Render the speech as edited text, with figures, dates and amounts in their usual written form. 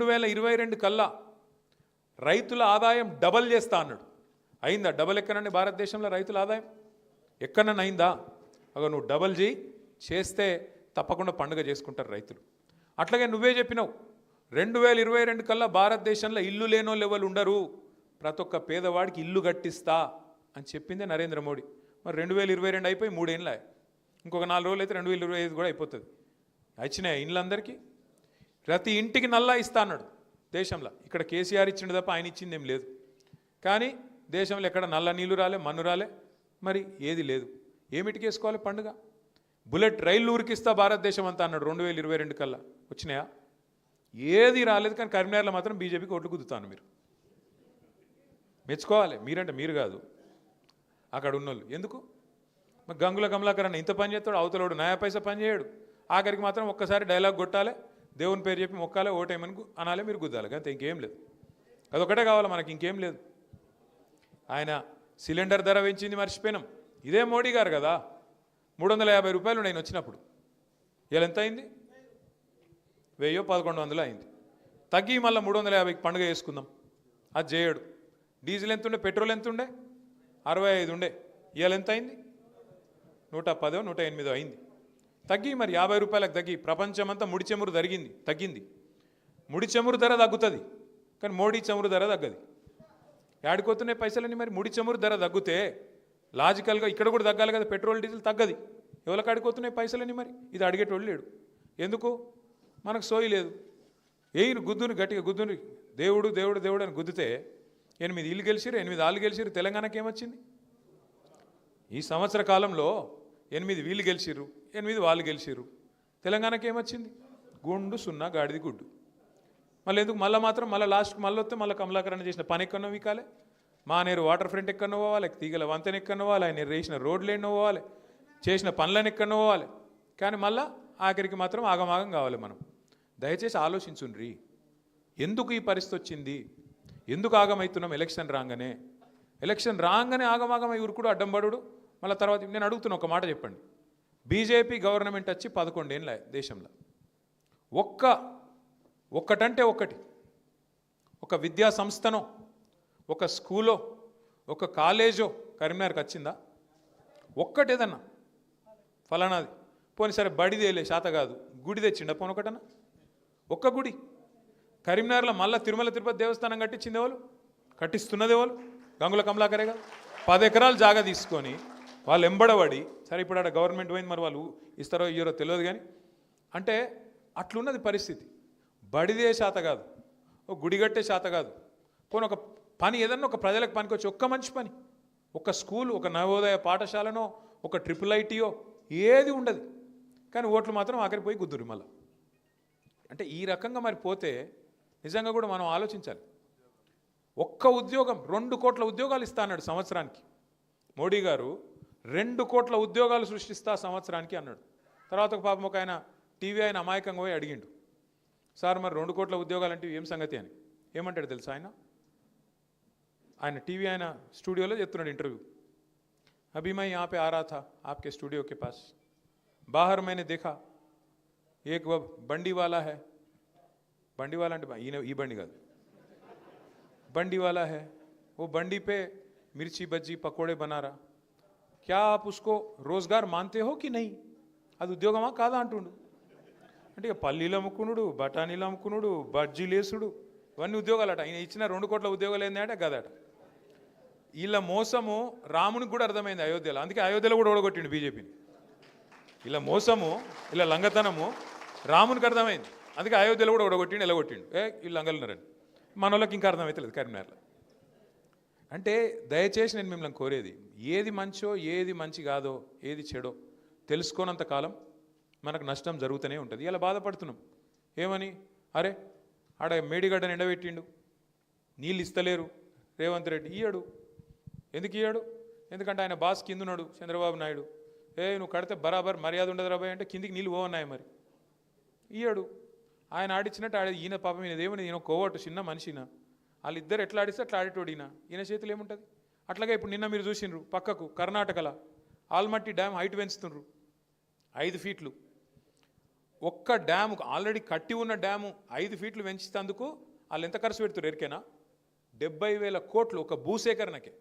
2022 కల్లా రైతుల ఆదాయం డబల్ చేస్తా అన్నాడు. అయిందా? డబల్ ఎక్కనండి భారతదేశంలో రైతుల ఆదాయం ఎక్కడన్నా అయిందా? అగో నువ్వు డబల్ చేస్తే తప్పకుండా పండుగ చేసుకుంటారు రైతులు. అట్లాగే నువ్వే చెప్పినావు 2022 కల్లా భారతదేశంలో ఇల్లు లేనోళ్ళు ఎవరు ఉండరు, ప్రతి ఒక్క పేదవాడికి ఇల్లు కట్టిస్తా అని చెప్పిందే నరేంద్ర మోడీ. మరి 2022 అయిపోయి 3 ఏళ్ళ, ఇంకొక 4 రోజులు అయితే 2025 కూడా అయిపోతుంది. వచ్చినాయి ఇండ్లందరికీ, ప్రతి ఇంటికి నల్లా ఇస్తా అన్నాడు దేశంలో. ఇక్కడ కేసీఆర్ ఇచ్చిండు తప్ప ఆయన ఇచ్చింది ఏం లేదు. కానీ దేశంలో ఎక్కడ నల్ల నీళ్లు రాలే, మన్ను రాలే, మరి ఏది లేదు. ఏమిటికి వేసుకోవాలి పండుగ? బుల్లెట్ రైలు ఊరికిస్తా భారతదేశం అంతా అన్నాడు 2022 కల్లా. వచ్చినాయా? ఏది రాలేదు. కానీ కరీంనగర్లో మాత్రం బీజేపీకి ఓట్లు గుద్దుతాను. మీరు మెచ్చుకోవాలి. మీరంటే మీరు కాదు, అక్కడ ఉన్నోళ్ళు. ఎందుకు? మరి గంగుల కమలాకర్ అన్న ఇంత పని చేస్తాడు, అవతలోడు నయా పైసా పని చేయడు. ఆఖరికి మాత్రం ఒక్కసారి డైలాగ్ కొట్టాలి, దేవుని పేరు చెప్పి మొక్కాలి, ఓటేమని అనాలి, మీరు గుద్దాలి. అంతే, ఇంకేం లేదు. అదొకటే కావాలి మనకి, ఇంకేం లేదు. ఆయన సిలిండర్ ధర పెంచింది మర్చిపోయినాం. ఇదే మోడీ గారు కదా. 350 రూపాయలు నేను వచ్చినప్పుడు. ఇలా ఎంత అయింది? 1000-1100 అయింది. తగ్గి మళ్ళీ 350కి పండుగ చేసుకుందాం. అది చేయడు. డీజిల్ ఎంత ఉండే, పెట్రోల్ ఎంత ఉండే? 65 ఉండే. ఇవాళ ఎంత అయింది? 110-108 అయింది. తగ్గి మరి 50 రూపాయలకు తగ్గి. ప్రపంచమంతా ముడి చమురు తగ్గింది. ముడి చమురు ధర తగ్గుతుంది, కానీ మోడీ చమురు ధర తగ్గది. ఏడిపోతున్నాయి పైసలని? మరి ముడి చమురు ధర తగ్గితే లాజికల్గా ఇక్కడ కూడా తగ్గాలి కదా, పెట్రోల్ డీజిల్ తగ్గది. ఎవరికి ఆడిపోతున్నాయి పైసలని? మరి ఇది అడిగేటోళ్ళు లేడు. ఎందుకు? మనకు సోయి లేదు. గుద్దుని గట్టిగా గుద్దుని దేవుడు దేవుడు దేవుడు అని గుద్దితే 8 ఇల్లు గెలిచిరు, 8 ఆళ్ళు గెలిచిరు. తెలంగాణకి ఏమొచ్చింది? ఈ సంవత్సర కాలంలో 8 వీళ్ళు గెలిచిర్రు, 8 వాళ్ళు గెలిచిర్రు. తెలంగాణకి ఏమొచ్చింది? గుండు సున్నా గాడిది గుడ్డు. మళ్ళీ ఎందుకు? మళ్ళీ లాస్ట్కి మళ్ళీ వస్తే మళ్ళీ కమలాకరణ చేసిన పని ఎక్కడో వీకాలి, మానేరు వాటర్ ఫ్రంట్ ఎక్కడో పోవాలి, తీగల వంతెన ఎక్కడో పోవాలి, ఆయన వేసిన రోడ్లు ఎన్నో పోవాలి, చేసిన పనులను ఎక్కడో పోవాలి. కానీ మళ్ళీ ఆఖరికి మాత్రం ఆగమాగం కావాలి. మనం దయచేసి ఆలోచించుండ్రి, ఎందుకు ఈ పరిస్థితి వచ్చింది? ఎందుకు ఆగమవుతున్నాం? ఎలక్షన్ రాగానే ఆగమాగమై ఉరుకుడు, అడ్డంబడుడు. మళ్ళీ తర్వాత నేను అడుగుతున్నా, ఒక మాట చెప్పండి. బీజేపీ గవర్నమెంట్ వచ్చి 11 ఏళ్ళ దేశంలో ఒక్కటంటే ఒక్కటి, ఒక విద్యా సంస్థనో, ఒక స్కూలో, ఒక కాలేజో కరీంనగర్కి వచ్చిందా? ఒక్కటేదన్నా ఫలానాది. పోనీ సరే బడిదేలే శాత కాదు, గుడి తెచ్చిండ పోనీ ఒకటన్నా? ఒక్క గుడి కరీంనగర్లో మళ్ళీ తిరుమల తిరుపతి దేవస్థానం కట్టించింది ఎవరు? కట్టిస్తున్నది ఎవరు? గంగుల కమలాకరే కదా. 10 ఎకరాలు జాగా తీసుకొని వాళ్ళు ఎంబడబడి, సరే ఇప్పుడు అక్కడ గవర్నమెంట్ పోయింది, మరి వాళ్ళు ఇస్తారో ఇయ్యారో తెలియదు. కానీ అంటే అట్లున్నది పరిస్థితి. బడిదే శాత కాదు, ఒక గుడి కట్టే శాత కాదు. పోనీ ఒక పని ఏదన్నా ఒక ప్రజలకు పనికి వచ్చి ఒక్క మంచి పని, ఒక స్కూల్, ఒక నవోదయ పాఠశాలనో, ఒక IIITయో ఏది ఉండదు. కానీ ఓట్లు మాత్రం ఆఖరికి పోయి గుద్దురు మళ్ళీ. అంటే ఈ రకంగా మరి పోతే నిజంగా కూడా మనం ఆలోచించాలి. ఒక్క ఉద్యోగం 2 కోట్ల ఉద్యోగాలు ఇస్తా అన్నాడు సంవత్సరానికి. మోడీ గారు 2 కోట్ల ఉద్యోగాలు సృష్టిస్తా సంవత్సరానికి అన్నాడు. తర్వాత ఒక పాపం ఒక ఆయన టీవీ ఆయన అమాయకంగా పోయి అడిగిండు, సార్ మరి 2 కోట్ల ఉద్యోగాలు అంటే ఏం సంగతి అని. ఏమంటాడు తెలుసా ఆయన టీవీ ఆయన స్టూడియోలో చెప్తున్నాడు ఇంటర్వ్యూ. अभी मैं यहाँ पे आ रहा था आपके स्टूडियो के पास, बाहर मैंने देखा एक वो बंडी वाला है, बंडी वाला ये बंडी का बंडी वाला है, वो बंडी पे मिर्ची बज्जी पकोड़े बना रहा, क्या आप उसको रोजगार मानते हो कि नहीं? అది ఉద్యోగమా కాదా అంటుండు. అంటే ఇక పల్లీలు అమ్ముకునుడు, బఠానీలు అమ్ముకునుడు, బజ్జీలేసుడు, ఇవన్నీ ఉద్యోగాలట. ఆయన ఇచ్చిన 2 కోట్ల ఉద్యోగాలు ఏంటంటే గదట. వీళ్ళ మోసము రామునికి కూడా అర్థమైంది అయోధ్యలో. అందుకే అయోధ్యలో కూడా ఓడగొట్టిండు బీజేపీని. ఇలా మోసము, ఇలా లంగతనము రామునికి అర్థమైంది. అందుకే అయోధ్యలో కూడా ఓడగొట్టిండు, ఎలా కొట్టిండు. వీళ్ళు లంగలున్నారని మన వాళ్ళకి ఇంకా అర్థమవుతలేదు కరీంనగర్లో. అంటే దయచేసి నేను మిమ్మల్ని కోరేది, ఏది మంచో ఏది మంచి కాదో ఏది చెడో తెలుసుకోనంత కాలం మనకు నష్టం జరుగుతూనే ఉంటుంది. ఇలా బాధపడుతున్నాం ఏమని, అరే ఆడ మేడిగడ్డను ఎండబెట్టిండు, నీళ్ళు ఇస్తలేరు రేవంత్ రెడ్డి. ఇయ్యాడు. ఎందుకు ఇయ్యాడు? ఎందుకంటే ఆయన బాస్ కిందున్నాడు చంద్రబాబు నాయుడు. నువ్వు కడితే బరాబర్ మర్యాద ఉండదు రాబాయ్ అంటే కిందికి నీళ్ళు పోవన్నాయి. మరి ఇయ్యాడు. ఆయన ఆడిచ్చినట్టు ఈయన పాపం ఈయనదేమని, ఈయన కోవట్టు చిన్న మనిషిన, వాళ్ళిద్దరు ఎట్లా ఆడిస్తే అట్లా ఆడేటోడు ఈయన చేతులు ఏముంటుంది. అట్లాగే ఇప్పుడు నిన్న మీరు చూసిండ్రు పక్కకు కర్ణాటకలో ఆల్మట్టి డ్యామ్ హైట్ పెంచుతుండ్రు 5 ఫీట్లు. ఒక్క డ్యాము ఆల్రెడీ కట్టి ఉన్న డ్యాము 5 ఫీట్లు పెంచినందుకు వాళ్ళు ఎంత ఖర్చు పెడుతున్నారు ఎరికేనా? 70,000 కోట్లు ఒక భూసేకరణకే.